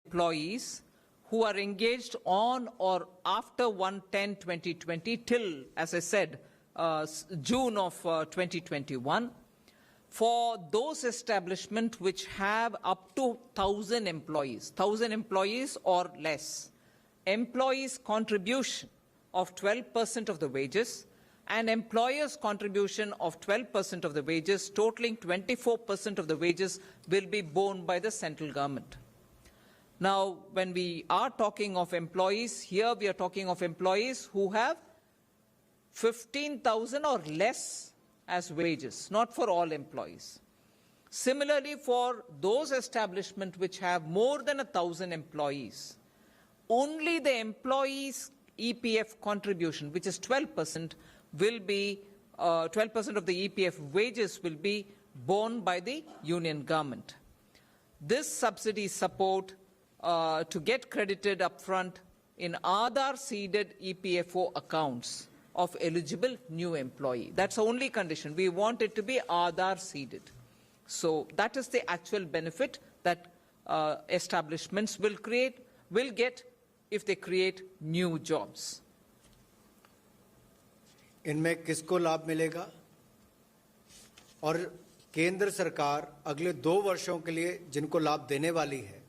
employees who are engaged on or after 1/10/2020 till, as I said, June of 2021, for those establishments which have up to 1,000 employees or less, employees' contribution of 12% of the wages and employers' contribution of 12% of the wages, totaling 24% of the wages, will be borne by the central government. Now, when we are talking of employees, here we are talking of employees who have 15,000 or less as wages, not for all employees. Similarly, for those establishments which have more than 1,000 employees, only the employees' EPF contribution, which is 12%, will be 12% of the EPF wages will be borne by the union government. This subsidy support to get credited upfront in Aadhaar-seeded EPFO accounts of eligible new employee. That's the only condition. We want it to be Aadhaar-seeded. So that is the actual benefit that establishments will get if they create new jobs. इनमें किसको लाभ मिलेगा? और केंद्र सरकार अगले 2 वर्षों के लिए जिनको लाभ देने वाली है,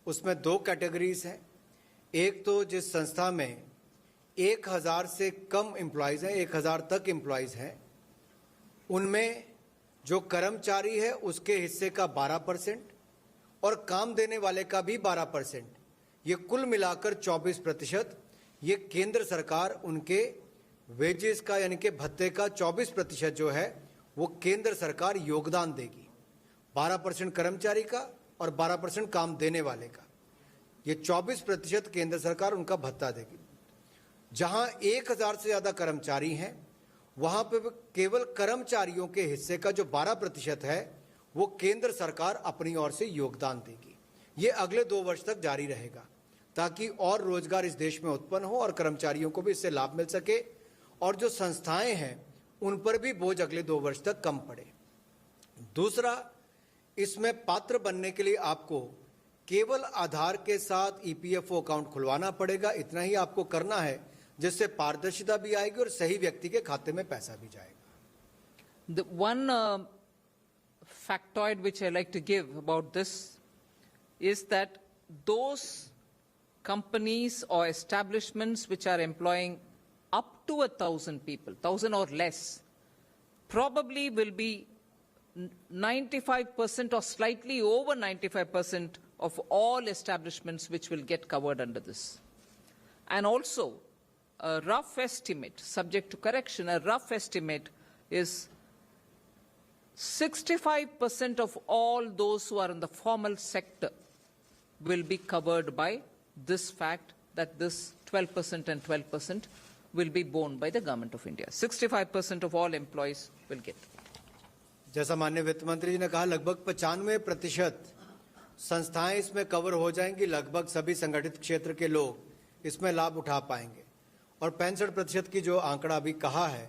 उसमें 2 कैटेगरीज हैं। एक तो जिस संस्था में 1,000 से कम एम्प्लॉयज़ हैं, 1,000 तक एम्प्लॉयज़ हैं, उनमें जो कर्मचारी है उसके हिस्से का 12% और काम देने वाले का भी 12%, ये कुल मिलाकर 24%, ये केंद्र सरकार उनके वेजेस का यानी कि भत्ते का 24% जो है वो केंद्र सरकार योगदान देगी। 12% कर्मचारी का और 12% काम देने वाले का, ये 24% केंद्र सरकार उनका भत्ता देगी। जहां 1,000 से ज़्यादा कर्मचारी हैं, वहां पे केवल कर्मचारियों के हिस्से का जो 12% है वो केंद्र सरकार अपनी ओर से योगदान देगी। ये अगले 2 वर्ष तक जारी रहेगा ताकि और रोजगार इस देश में उत्पन्न हो और कर्मचारियों को भी इससे लाभ मिल सके और जो संस्थाएं हैं उन पर भी बोझ अगले 2 वर्ष तक कम पड़े। दूसरा, इसमें पात्र बनने के लिए आपको केवल आधार के साथ ईपीएफओ अकाउंट खुलवाना पड़ेगा। इतना ही आपको करना है, जिससे पारदर्शिता भी आएगी और सही व्यक्ति के खाते में पैसा भी जाएगा। The one factoid which I like to give about this is that those companies or establishments which are employing up to 1,000 people, 1,000 or less, probably will be 95% or slightly over 95% of all establishments which will get covered under this. And also, a rough estimate, subject to correction, a rough estimate is 65% of all those who are in the formal sector will be covered by this fact that this 12% and 12% will be borne by the government of India. 65% of all employees will get. जैसा माननीय वित्त मंत्री जी ने कहा, लगभग 95% संस्थाएं इसमें cover हो जाएंगी। लगभग सभी संगठित क्षेत्र के लोग इसमें लाभ उठा पाएंगे और 65% की जो आंकड़ा अभी कहा है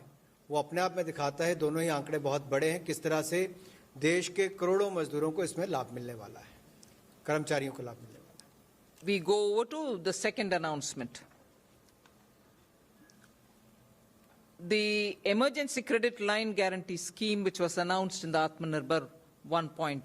वो अपने आप में दिखाता है, दोनों ही आंकड़े बहुत बड़े हैं, किस तरह से देश के करोड़ों मजदूरों को इसमें लाभ मिलने वाला है, कर्मचारियों को लाभ मिलने वाला है। We go over to the second announcement. The emergency credit line guarantee scheme, which was announced in the Atmanirbhar 1.0,